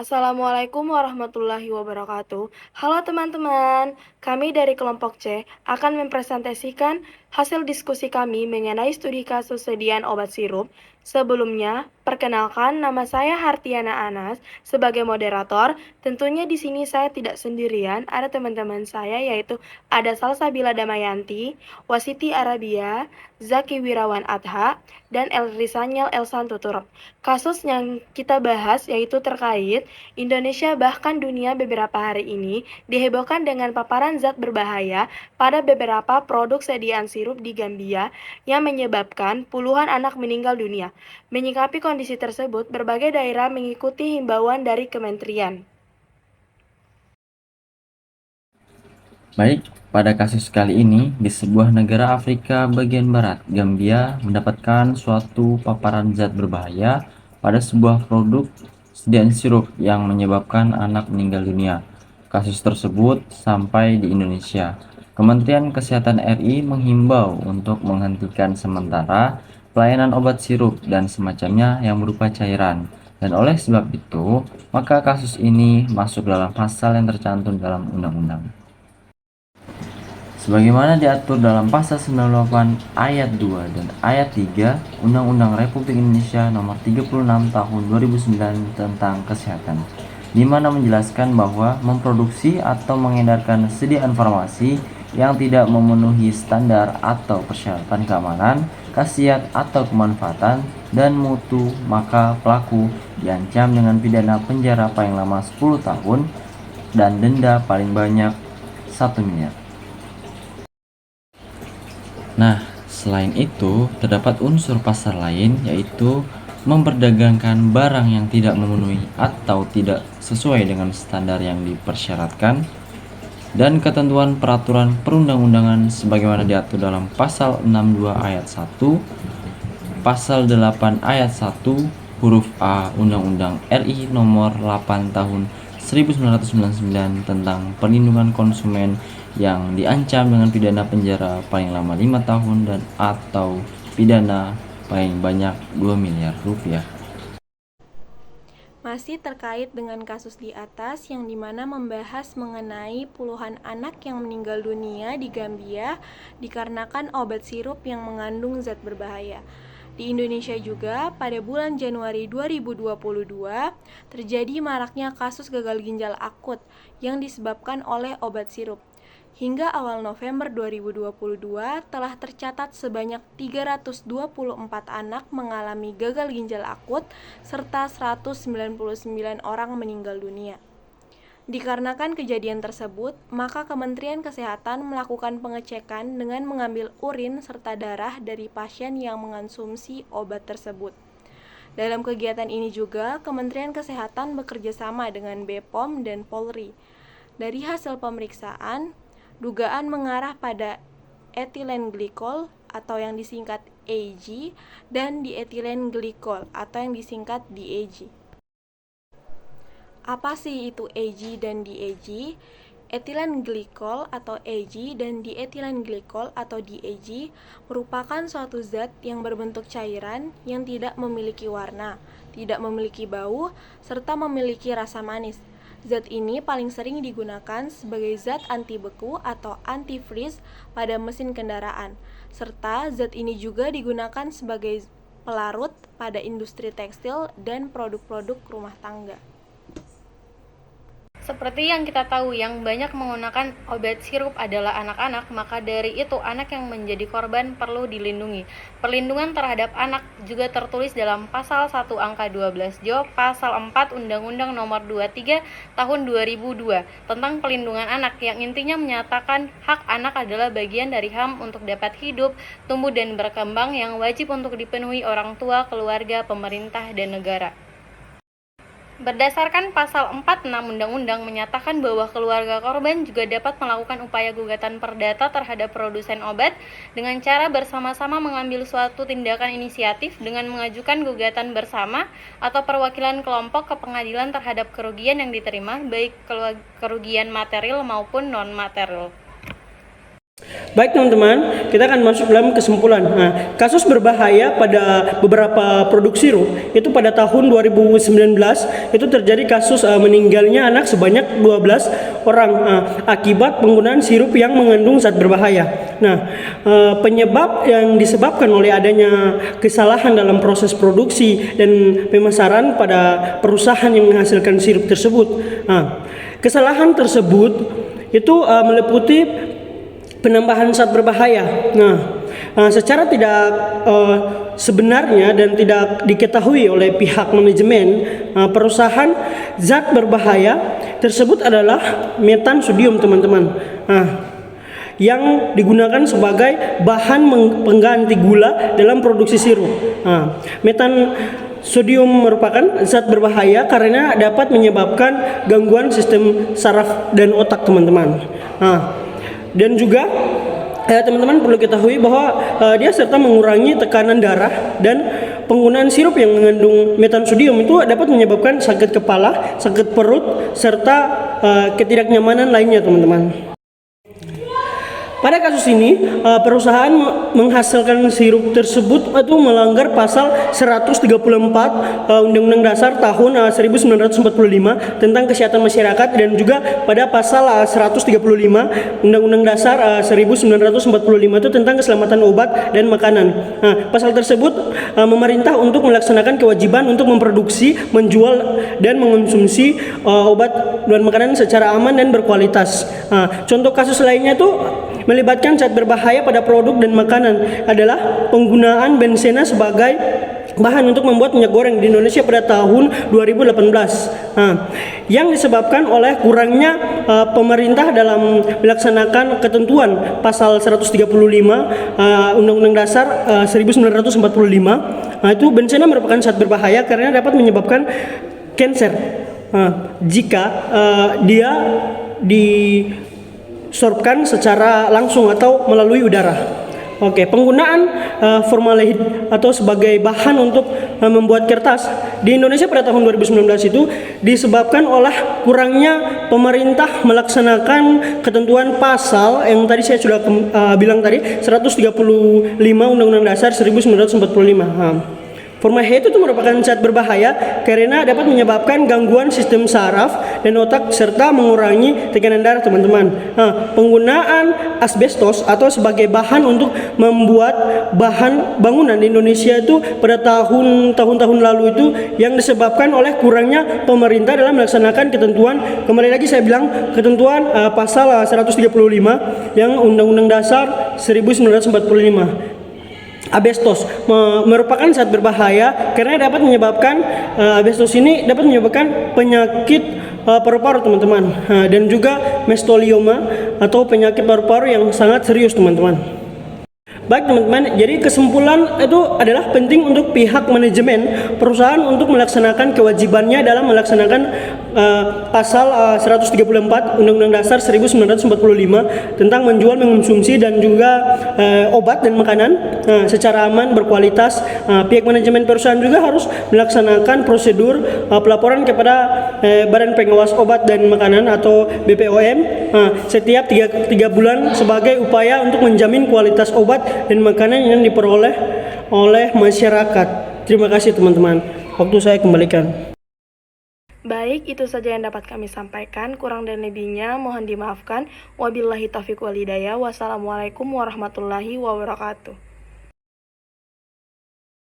Assalamualaikum warahmatullahi wabarakatuh. Halo teman-teman, kami dari kelompok C akan mempresentasikan hasil diskusi kami mengenai studi kasus sediaan obat sirup. Sebelumnya, perkenalkan nama saya Hartiana Anas sebagai moderator. Tentunya di sini saya tidak sendirian, ada teman-teman saya yaitu ada Salsabila Damayanti, Wasiti Arabia, Zaki Wirawan Adha, dan Elrisanyal Elsan Tutur. Kasus yang kita bahas yaitu terkait Indonesia bahkan dunia beberapa hari ini dihebohkan dengan paparan zat berbahaya pada beberapa produk sediaan sirup di Gambia yang menyebabkan puluhan anak meninggal dunia. Menyikapi kondisi tersebut, berbagai daerah mengikuti himbauan dari kementerian. Baik, pada kasus kali ini, di sebuah negara Afrika bagian barat, Gambia mendapatkan suatu paparan zat berbahaya pada sebuah produk sediaan sirup yang menyebabkan anak meninggal dunia. Kasus tersebut sampai di Indonesia. Kementerian Kesehatan RI menghimbau untuk menghentikan sementara pelayanan obat sirup dan semacamnya yang berupa cairan. Dan oleh sebab itu, maka kasus ini masuk dalam pasal yang tercantum dalam undang-undang. Sebagaimana diatur dalam pasal 98 ayat 2 dan ayat 3 Undang-Undang Republik Indonesia Nomor 36 Tahun 2009 tentang Kesehatan, di mana menjelaskan bahwa memproduksi atau mengedarkan sediaan farmasi yang tidak memenuhi standar atau persyaratan keamanan, khasiat atau kemanfaatan dan mutu, maka pelaku diancam dengan pidana penjara paling lama 10 tahun dan denda paling banyak 1 miliar. Nah, selain itu, terdapat unsur pasal lain yaitu memperdagangkan barang yang tidak memenuhi atau tidak sesuai dengan standar yang dipersyaratkan dan ketentuan peraturan perundang-undangan sebagaimana diatur dalam pasal 62 ayat 1, pasal 8 ayat 1 huruf A Undang-Undang RI Nomor 8 Tahun 1999 tentang perlindungan konsumen yang diancam dengan pidana penjara paling lama 5 tahun dan atau pidana paling banyak 2 miliar rupiah. Masih terkait dengan kasus di atas yang dimana membahas mengenai puluhan anak yang meninggal dunia di Gambia dikarenakan obat sirup yang mengandung zat berbahaya. Di Indonesia juga pada bulan Januari 2022 terjadi maraknya kasus gagal ginjal akut yang disebabkan oleh obat sirup. Hingga awal November 2022 telah tercatat sebanyak 324 anak mengalami gagal ginjal akut serta 199 orang meninggal dunia. Dikarenakan kejadian tersebut, maka Kementerian Kesehatan melakukan pengecekan dengan mengambil urin serta darah dari pasien yang mengonsumsi obat tersebut. Dalam kegiatan ini juga, Kementerian Kesehatan bekerjasama dengan BPOM dan Polri. Dari hasil pemeriksaan, dugaan mengarah pada etilen glikol atau yang disingkat AG dan dietilen glikol atau yang disingkat DAG. Apa sih itu AG dan DAG? Etilen glikol atau AG dan dietilen glikol atau DAG merupakan suatu zat yang berbentuk cairan yang tidak memiliki warna, tidak memiliki bau, serta memiliki rasa manis. Zat ini paling sering digunakan sebagai zat anti beku atau anti-freeze pada mesin kendaraan, serta zat ini juga digunakan sebagai pelarut pada industri tekstil dan produk-produk rumah tangga. Seperti yang kita tahu, yang banyak menggunakan obat sirup adalah anak-anak, maka dari itu anak yang menjadi korban perlu dilindungi. Perlindungan terhadap anak juga tertulis dalam pasal 1 angka 12 Jo, pasal 4 Undang-Undang Nomor 23 Tahun 2002 tentang pelindungan anak, yang intinya menyatakan hak anak adalah bagian dari HAM untuk dapat hidup, tumbuh dan berkembang yang wajib untuk dipenuhi orang tua, keluarga, pemerintah, dan negara. Berdasarkan pasal 46 Undang-Undang menyatakan bahwa keluarga korban juga dapat melakukan upaya gugatan perdata terhadap produsen obat dengan cara bersama-sama mengambil suatu tindakan inisiatif dengan mengajukan gugatan bersama atau perwakilan kelompok ke pengadilan terhadap kerugian yang diterima, baik kerugian material maupun non-material. Baik teman-teman, kita akan masuk dalam kesimpulan. Nah, kasus berbahaya pada beberapa produk sirup itu pada tahun 2019 itu terjadi kasus meninggalnya anak sebanyak 12 orang akibat penggunaan sirup yang mengandung zat berbahaya. Nah, penyebab yang disebabkan oleh adanya kesalahan dalam proses produksi dan pemasaran pada perusahaan yang menghasilkan sirup tersebut. Kesalahan tersebut itu meliputi penambahan zat berbahaya. Secara tidak sebenarnya dan tidak diketahui oleh pihak manajemen perusahaan, zat berbahaya tersebut adalah metan sodium, teman-teman. Yang digunakan sebagai bahan pengganti gula dalam produksi sirup. Metan sodium merupakan zat berbahaya karena dapat menyebabkan gangguan sistem saraf dan otak, teman-teman. Dan juga teman-teman perlu ketahui bahwa dia serta mengurangi tekanan darah, dan penggunaan sirup yang mengandung metan sodium itu dapat menyebabkan sakit kepala, sakit perut, serta ketidaknyamanan lainnya, teman-teman. Pada kasus ini, perusahaan menghasilkan sirup tersebut itu melanggar pasal 134 Undang-Undang Dasar tahun 1945 tentang kesehatan masyarakat, dan juga pada pasal 135 Undang-Undang Dasar 1945 itu tentang keselamatan obat dan makanan. Pasal tersebut memerintah untuk melaksanakan kewajiban untuk memproduksi, menjual, dan mengonsumsi obat dan makanan secara aman dan berkualitas. Contoh kasus lainnya itu melibatkan zat berbahaya pada produk dan makanan adalah penggunaan benzena sebagai bahan untuk membuat minyak goreng di Indonesia pada tahun 2018, yang disebabkan oleh kurangnya pemerintah dalam melaksanakan ketentuan pasal 135 Undang-Undang Dasar 1945. Itu benzena merupakan zat berbahaya karena dapat menyebabkan kanker jika dia disorpkan secara langsung atau melalui udara. Penggunaan formaldehyde atau sebagai bahan untuk membuat kertas di Indonesia pada tahun 2019 itu disebabkan oleh kurangnya pemerintah melaksanakan ketentuan pasal yang tadi saya sudah bilang tadi, 135 Undang-Undang Dasar 1945. Formaldehyde itu merupakan zat berbahaya karena dapat menyebabkan gangguan sistem saraf dan otak serta mengurangi tekanan darah, teman-teman. Penggunaan asbestos atau sebagai bahan untuk membuat bahan bangunan di Indonesia itu pada tahun-tahun lalu itu yang disebabkan oleh kurangnya pemerintah dalam melaksanakan ketentuan, kembali lagi saya bilang, ketentuan pasal 135 yang Undang-Undang Dasar 1945. Asbestos merupakan zat berbahaya karena dapat menyebabkan asbestos ini dapat menyebabkan penyakit paru-paru, teman-teman, dan juga mestolioma atau penyakit paru-paru yang sangat serius, teman-teman. Baik teman-teman, jadi kesimpulan itu adalah penting untuk pihak manajemen perusahaan untuk melaksanakan kewajibannya dalam melaksanakan pasal 134 Undang-Undang Dasar 1945 tentang menjual, mengonsumsi, dan juga obat dan makanan secara aman, berkualitas. Pihak manajemen perusahaan juga harus melaksanakan prosedur pelaporan kepada Badan Pengawas Obat dan Makanan atau BPOM setiap 3 bulan sebagai upaya untuk menjamin kualitas obat dan makanan yang diperoleh oleh masyarakat. Terima kasih teman-teman. Waktu saya kembalikan. Baik, itu saja yang dapat kami sampaikan. Kurang dan lebihnya mohon dimaafkan. Wabillahi taufiq wal hidayah. Wassalamualaikum warahmatullahi wabarakatuh.